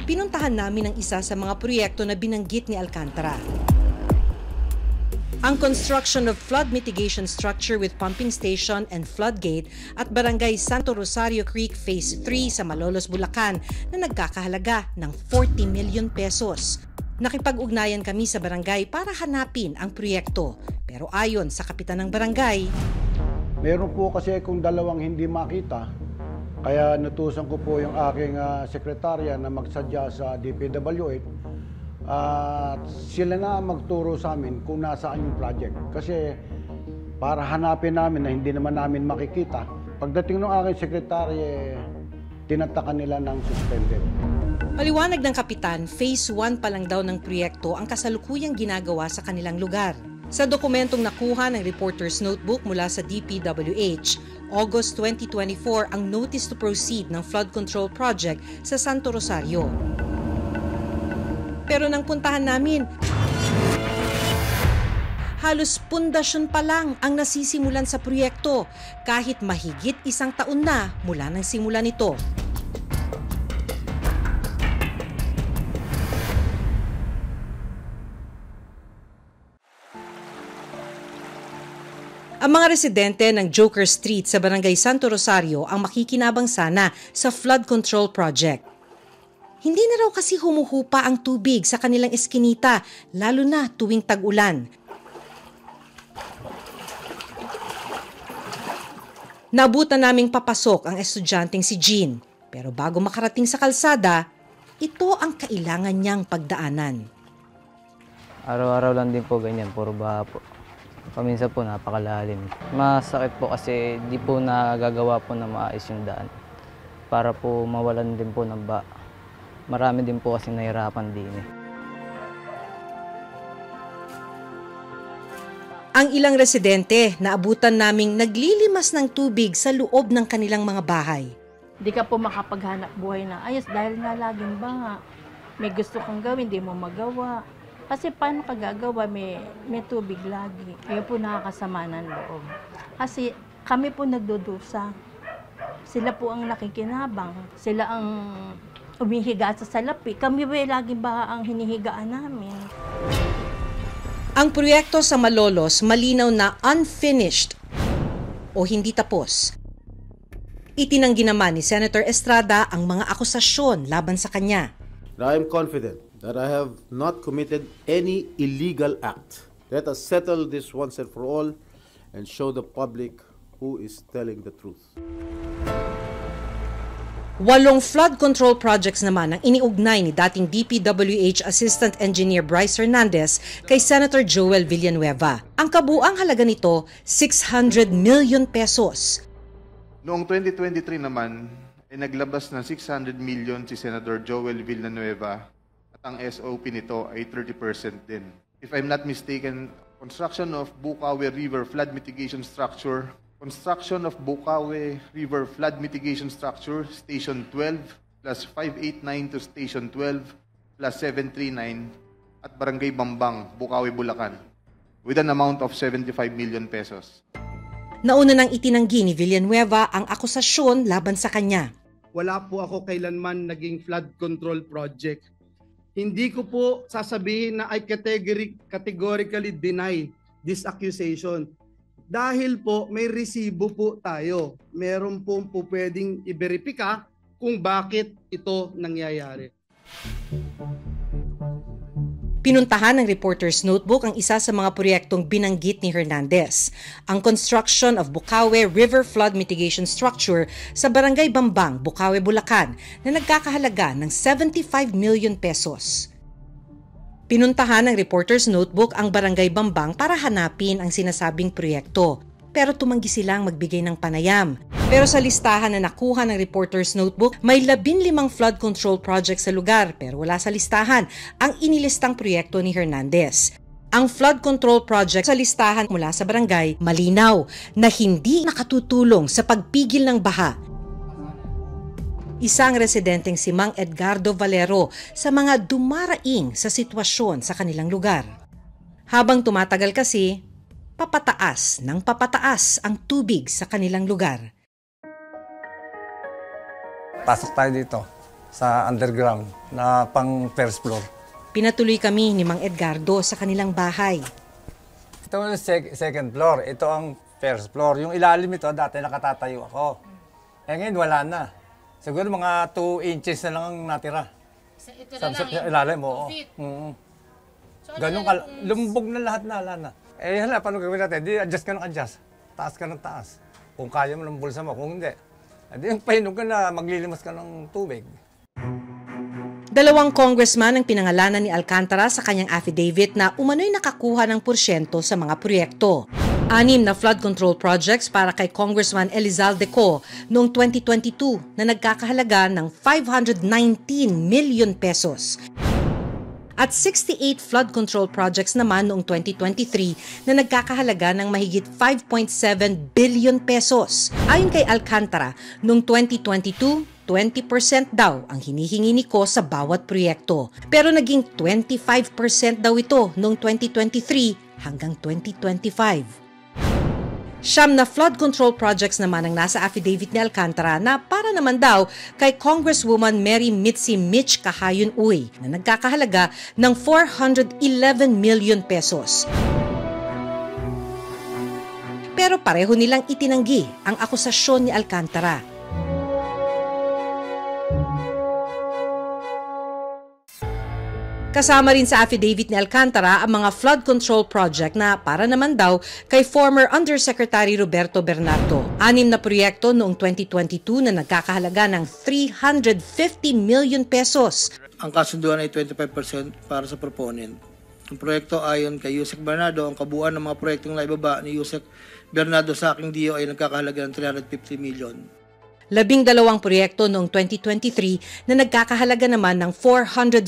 Pinuntahan namin ang isa sa mga proyekto na binanggit ni Alcantara. Ang construction of flood mitigation structure with pumping station and floodgate at Barangay Santo Rosario Creek Phase 3 sa Malolos, Bulacan na nagkakahalaga ng 40 million pesos. Nakipag-ugnayan kami sa barangay para hanapin ang proyekto. Pero ayon sa kapitan ng barangay, meron po kasi kung dalawang hindi makita, kaya natusan ko po yung aking sekretarya na magsadya sa DPWH at sila na magturo sa amin kung nasaan yung project. Kasi para hanapin namin na hindi naman namin makikita, pagdating ng aking sekretarya, tinatakan nila ng suspended. Paliwanag ng kapitan, Phase 1 pa lang daw ng proyekto ang kasalukuyang ginagawa sa kanilang lugar. Sa dokumentong nakuha ng reporter's notebook mula sa DPWH, August 2024 ang notice to proceed ng flood control project sa Santo Rosario. Pero nang puntahan namin, halos pundasyon pa lang ang nasisimulan sa proyekto kahit mahigit 1 taon na mula ng simula nito. Ang mga residente ng Joker Street sa Barangay Santo Rosario ang makikinabang sana sa flood control project. Hindi na raw kasi humuhupa ang tubig sa kanilang eskinita, lalo na tuwing tag-ulan. Nabutan naming papasok ang estudyanteng si Jean, pero bago makarating sa kalsada, ito ang kailangan niyang pagdaanan. Araw-araw lang din po ganyan, puro baha po. Paminsan po napakalalim. Masakit po kasi di po nagagawa po na maayos yung daan para po mawalan din po ng baha. Marami din po kasi nahirapan din. Ang ilang residente na abutan naming naglilimas ng tubig sa loob ng kanilang mga bahay. Di ka po makapaghanap buhay na ayos dahil nga laging baha. May gusto kang gawin, di mo magawa. Kasi paano ka gagawa, may tubig lagi. Kaya po nakakasama ng loob. Kasi kami po nagdudusa. Sila po ang nakikinabang. Sila ang umihiga sa salapi. Kami ba lagi ba ang hinihigaan namin? Ang proyekto sa Malolos malinaw na unfinished o hindi tapos. Itinanggi naman ni Senator Estrada ang mga akusasyon laban sa kanya. I am confident that I have not committed any illegal act. Let us settle this once and for all and show the public who is telling the truth. 8 flood control projects naman ang iniugnay ni dating DPWH Assistant Engineer Bryce Hernandez kay Senator Joel Villanueva. Ang kabuang halaga nito, 600 million pesos. Noong 2023 naman, ay naglabas ng 600 million si Senator Joel Villanueva at ang SOP nito ay 30% din. If I'm not mistaken, construction of Bukawi River Flood Mitigation Structure, construction of Bukawi River Flood Mitigation Structure, Station 12, plus 589 to Station 12, plus 739, at Barangay Bambang, Bukawi, Bulacan, with an amount of 75 million pesos. Nauna nang itinanggi ni Villanueva ang akusasyon laban sa kanya. Wala po ako kailanman naging flood control project. Hindi ko po sasabihin na I categorically deny this accusation. Dahil po may resibo po tayo. Meron po pwedeng i-verifika kung bakit ito nangyayari. Pinuntahan ng reporter's notebook ang isa sa mga proyektong binanggit ni Hernandez, ang construction of Bukawi River Flood Mitigation Structure sa Barangay Bambang, Bukawi, Bulacan na nagkakahalaga ng 75 million pesos. Pinuntahan ng reporter's notebook ang Barangay Bambang para hanapin ang sinasabing proyekto, pero tumanggi silang magbigay ng panayam. Pero sa listahan na nakuha ng reporter's notebook, may 15 flood control projects sa lugar pero wala sa listahan ang inilistang proyekto ni Hernandez. Ang flood control project sa listahan mula sa barangay malinaw na hindi nakatutulong sa pagpigil ng baha. Isang residenteng si Mang Edgardo Valero sa mga dumaraing sa sitwasyon sa kanilang lugar. Habang tumatagal kasi, papataas ng papataas ang tubig sa kanilang lugar. Pasok tayo dito. sa underground na pang first floor. Pinatuloy kami ni Mang Edgardo sa kanilang bahay. Ito ang second floor, ito ang first floor. Yung ilalim ito, dati nakatatayo ako. Ngayon wala na. Siguro mga 2 inches na lang ang natira. Ito na lang yung ilalim, oo. So, ganun lumbog na lahat na, wala na. Hala, paano gawin natin? Di adjust ka ng adjust. Taas ka ng taas. Kung kaya mo ng bulsa mo, kung hindi. Di pahinog ka na, maglilimas ka ng tubig. 2 congressman ang pinangalanan ni Alcantara sa kanyang affidavit na umano'y nakakuha ng porsyento sa mga proyekto. 6 na flood control projects para kay Congressman Elizalde Co noong 2022 na nagkakahalaga ng 519 million pesos. At 68 flood control projects naman noong 2023 na nagkakahalaga ng mahigit 5.7 billion pesos. Ayon kay Alcantara, noong 2022, 20% daw ang hinihingi ni Co sa bawat proyekto. Pero naging 25% daw ito noong 2023 hanggang 2025. 9 na flood control projects naman ang nasa affidavit ni Alcantara na para naman daw kay Congresswoman Mary Mitzi Mitch Kahayon Uy na nagkakahalaga ng 411 million pesos. Pero pareho nilang itinanggi ang akusasyon ni Alcantara. Kasama rin sa affidavit ni Alcantara ang mga flood control project na para naman daw kay former Undersecretary Roberto Bernardo. 6 na proyekto noong 2022 na nagkakahalaga ng 350 million pesos. Ang kasunduan ay 25% para sa proponent. Ang proyekto ayon kay Yusek Bernardo, ang kabuuan ng mga proyektong naibaba ni Yusek Bernardo sa aking DO ay nagkakahalaga ng 350 million. 12 proyekto noong 2023 na nagkakahalaga naman ng 450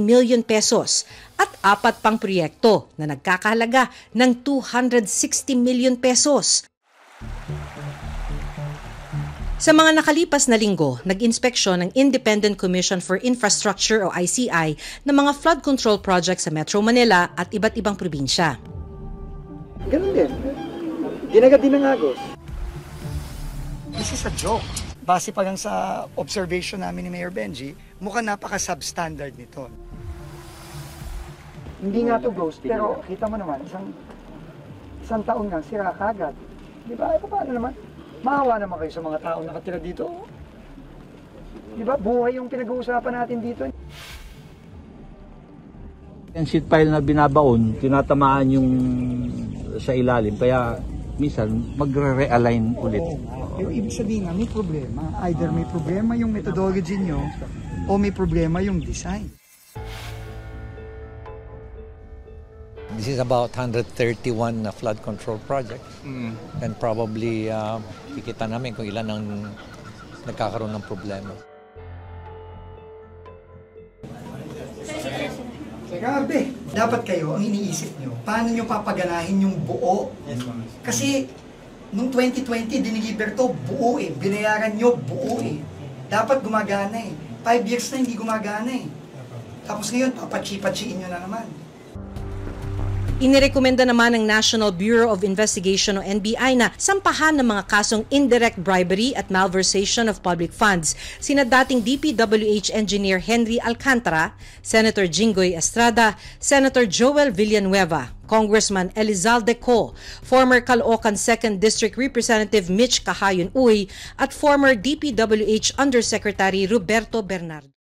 million pesos at 4 pang proyekto na nagkakahalaga ng 260 million pesos. Sa mga nakalipas na linggo, nag-inspeksyon ng Independent Commission for Infrastructure o ICI ng mga flood control projects sa Metro Manila at iba't ibang probinsya. Ganun din. Dinagad-dinangagos. This is a joke. Base pa lang sa observation namin ni Mayor Benji, mukhang napaka-substandard nito. Hindi nga to ghost, pero kita mo naman, isang taon nga, sira kagad. Di ba? Ay, paano naman? Maawa naman kayo sa mga tao nakatira dito. Di ba? Buhay yung pinag-uusapan natin dito. Yung sheet pile na binabaon, tinatamaan yung sa ilalim, kaya minsan magre-realign ulit. Pero ibig sabihin nga, may problema. Either may problema yung methodology nyo o may problema yung design. This is about 131 flood control projects. And probably kikita namin kung ilan ang nagkakaroon ng problema. Grabe! Dapat kayo, ang iniisip nyo, paano nyo papaganahin yung buo? Kasi nung 2020, diniliver to, buo eh. Binayaran nyo, buo eh. Dapat gumagana eh. 5 years na hindi gumagana eh. Tapos ngayon, papachi-pachiin nyo na naman. Inirekomenda naman ng National Bureau of Investigation o NBI na sampahan ng mga kasong indirect bribery at malversation of public funds sina dating DPWH Engineer Henry Alcantara, Senator Jinggoy Estrada, Senator Joel Villanueva, Congressman Elizalde Co, former Caloocan 2nd District Representative Mitch Kahayon Uy at former DPWH Undersecretary Roberto Bernardo.